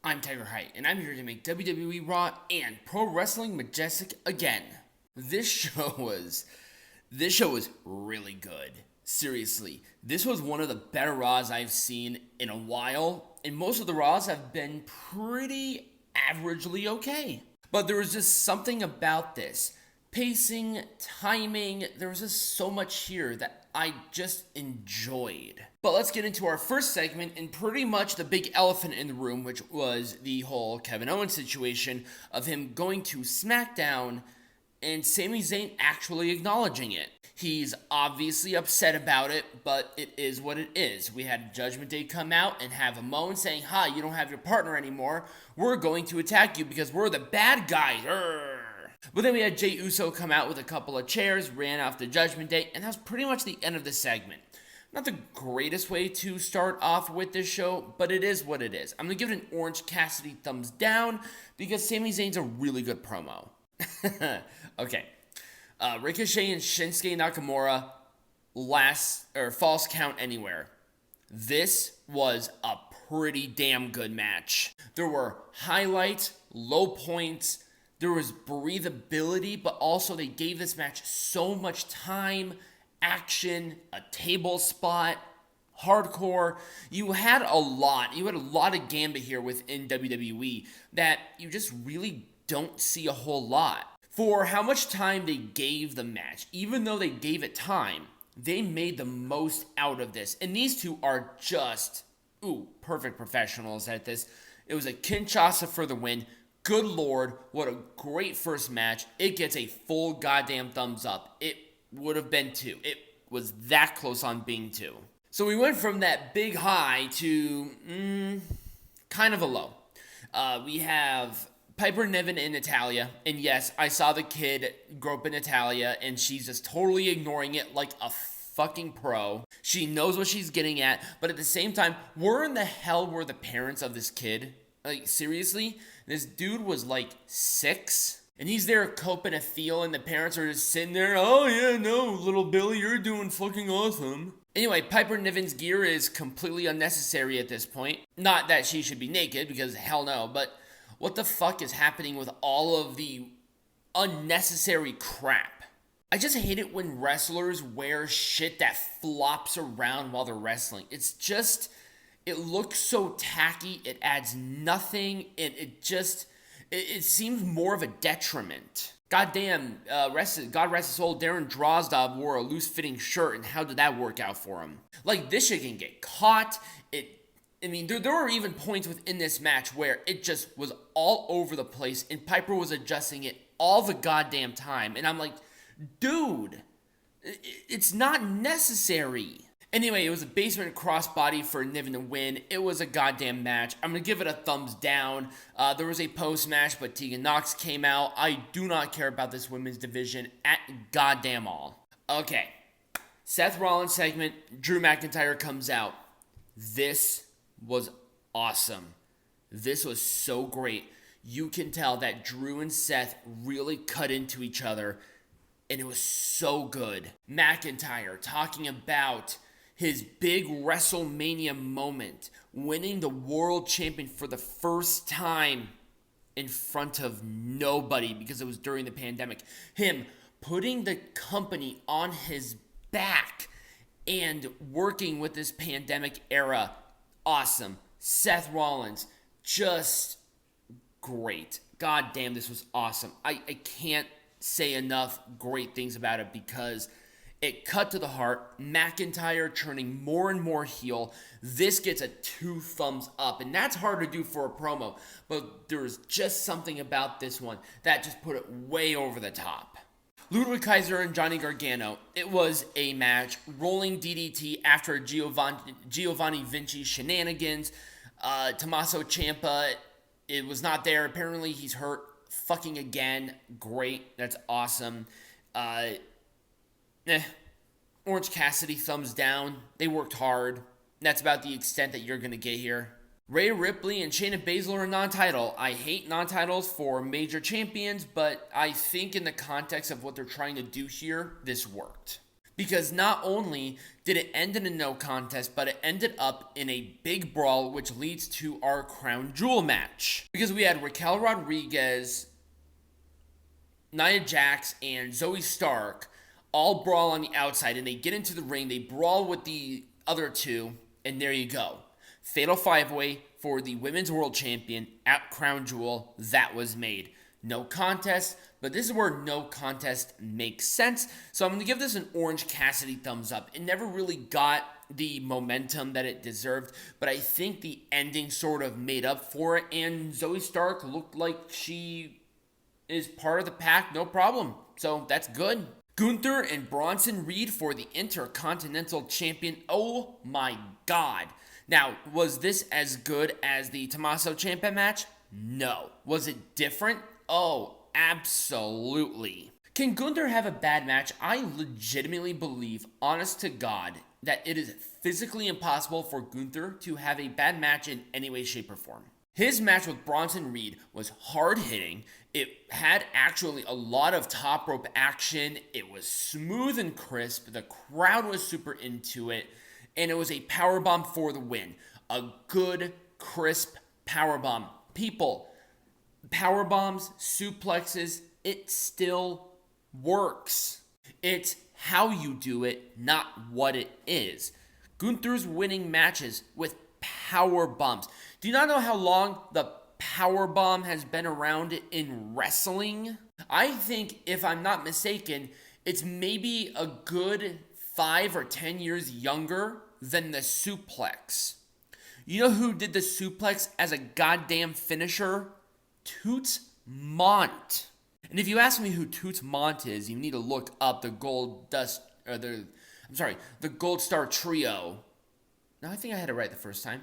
I'm Tiger Height, and I'm here to make WWE Raw and Pro Wrestling Majestic again. This show was really good. Seriously, this was one of the better Raws I've seen in a while, and most of the Raws have been pretty averagely okay. But there was just something about this. Pacing, timing, there was just so much here that I just enjoyed. But let's get into our first segment and pretty much the big elephant in the room, which was the whole Kevin Owens situation of him going to SmackDown and Sami Zayn actually acknowledging it. He's obviously upset about it, but it is what it is. We had Judgment Day come out and have a moan saying, "Hi, you don't have your partner anymore. We're going to attack you because we're the bad guys." But then we had Jey Uso come out with a couple of chairs, ran off the Judgment Day, and that was pretty much the end of the segment. Not the greatest way to start off with this show, but it is what it is. I'm going to give it an Orange Cassidy thumbs down because Sami Zayn's a really good promo. Okay. Ricochet and Shinsuke Nakamura, false count anywhere. This was a pretty damn good match. There were highlights, low points, there was breathability, but also they gave this match so much time, action, a table spot, hardcore. You had a lot of gambit here within WWE that you just really don't see a whole lot. For how much time they gave the match, even though they gave it time, they made the most out of this. And these two are just, perfect professionals at this. It was a Kinshasa for the win. Good Lord, what a great first match. It gets a full goddamn thumbs up. It would have been 2. It was that close on being 2. So we went from that big high to kind of a low. We have Piper Niven and Natalya, and yes, I saw the kid grow up in Natalya, and she's just totally ignoring it like a fucking pro. She knows what she's getting at, but at the same time, where in the hell were the parents of this kid? Like, seriously? This dude was like 6, and he's there coping a feel, and the parents are just sitting there, "Oh yeah, no, little Billy, you're doing fucking awesome." Anyway, Piper Niven's gear is completely unnecessary at this point. Not that she should be naked, because hell no, but what the fuck is happening with all of the unnecessary crap? I just hate it when wrestlers wear shit that flops around while they're wrestling. It looks so tacky, it adds nothing, and it seems more of a detriment. Goddamn, God rest his soul, Darren Drozdov wore a loose-fitting shirt, and how did that work out for him? Like, this shit can get caught. There were even points within this match where it just was all over the place, and Piper was adjusting it all the goddamn time. And I'm like, dude, it's not necessary. Anyway, it was a basement crossbody for Niven to win. It was a goddamn match. I'm going to give it a thumbs down. There was a post-match, but Tegan Nox came out. I do not care about this women's division at goddamn all. Okay, Seth Rollins segment. Drew McIntyre comes out. This was awesome. This was so great. You can tell that Drew and Seth really cut into each other, and it was so good. McIntyre talking about his big WrestleMania moment, winning the world champion for the first time in front of nobody because it was during the pandemic. Him putting the company on his back and working with this pandemic era. Awesome. Seth Rollins, just great. God damn, this was awesome. I can't say enough great things about it because it cut to the heart. McIntyre turning more and more heel. This gets a 2 thumbs up, and that's hard to do for a promo, but there's just something about this one that just put it way over the top. Ludwig, Kaiser, and Johnny Gargano. It was a match. Rolling DDT after Giovanni Vinci shenanigans. Tommaso Ciampa, it was not there. Apparently he's hurt fucking again. Great. That's awesome. Orange Cassidy, thumbs down. They worked hard. That's about the extent that you're going to get here. Rhea Ripley and Shayna Baszler are non-title. I hate non-titles for major champions, but I think in the context of what they're trying to do here, this worked. Because not only did it end in a no contest, but it ended up in a big brawl, which leads to our crown jewel match. Because we had Raquel Rodriguez, Nia Jax, and Zoe Stark all brawl on the outside, and they get into the ring, they brawl with the other two, and there you go. Fatal 5-way for the Women's World Champion at Crown Jewel. That was made. No contest, but this is where no contest makes sense. So I'm going to give this an Orange Cassidy thumbs up. It never really got the momentum that it deserved, but I think the ending sort of made up for it, and Zoe Stark looked like she is part of the pack, no problem. So that's good. Gunther and Bronson Reed for the Intercontinental Champion. Oh my God. Now, was this as good as the Tommaso Ciampa match? No. Was it different? Oh, absolutely. Can Gunther have a bad match? I legitimately believe, honest to God, that it is physically impossible for Gunther to have a bad match in any way, shape, or form. His match with Bronson Reed was hard-hitting. It had actually a lot of top rope action. It was smooth and crisp. The crowd was super into it. And it was a powerbomb for the win. A good, crisp powerbomb. People, powerbombs, suplexes, it still works. It's how you do it, not what it is. Gunther's winning matches with powerbombs. Do you not know how long the powerbomb has been around in wrestling? I think, if I'm not mistaken, it's maybe a good 5 or 10 years younger than the suplex. You know who did the suplex as a goddamn finisher? Toots Mont. And if you ask me who Toots Mont is, you need to look up the Gold Star Trio. No, I think I had it right the first time.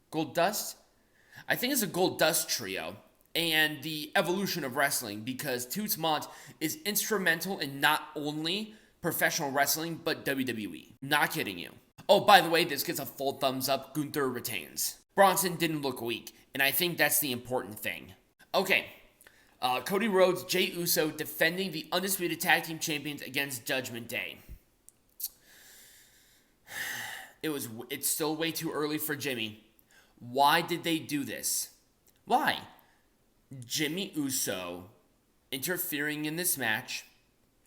Gold Dust? I think it's a Gold Dust Trio. And the evolution of wrestling, because Toots Mont is instrumental in not only professional wrestling, but WWE. Not kidding you. Oh, by the way, this gets a full thumbs up. Gunther retains. Bronson didn't look weak, and I think that's the important thing. Okay, Cody Rhodes, Jey Uso defending the Undisputed Tag Team Champions against Judgment Day. It's still way too early for Jimmy. Why did they do this? Why? Jimmy Uso interfering in this match,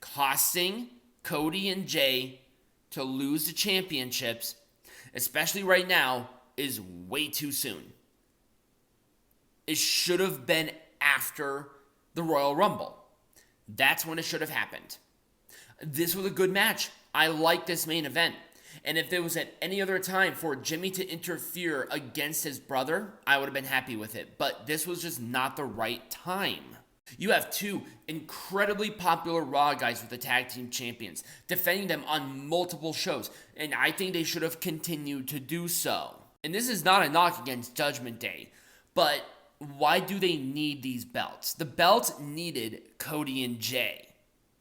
costing Cody and Jey to lose the championships, especially right now, is way too soon. It should have been after the Royal Rumble. That's when it should have happened. This was a good match. I like this main event. And if there was at any other time for Jimmy to interfere against his brother, I would have been happy with it. But this was just not the right time. You have two incredibly popular Raw guys with the tag team champions, defending them on multiple shows, and I think they should have continued to do so. And this is not a knock against Judgment Day, but why do they need these belts? The belts needed Cody and Jey.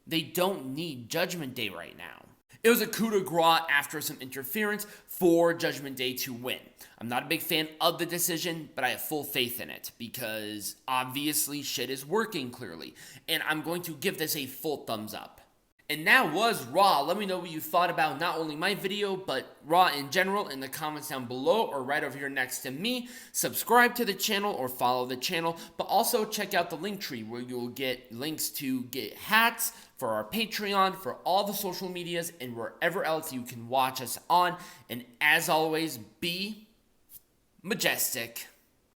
They don't need Judgment Day right now. It was a coup de grace after some interference for Judgment Day to win. I'm not a big fan of the decision, but I have full faith in it because obviously shit is working clearly. And I'm going to give this a full thumbs up. And that was Raw. Let me know what you thought about not only my video, but Raw in general in the comments down below or right over here next to me. Subscribe to the channel or follow the channel, but also check out the link tree where you'll get links to get hats for our Patreon, for all the social medias, and wherever else you can watch us on. And as always, be majestic.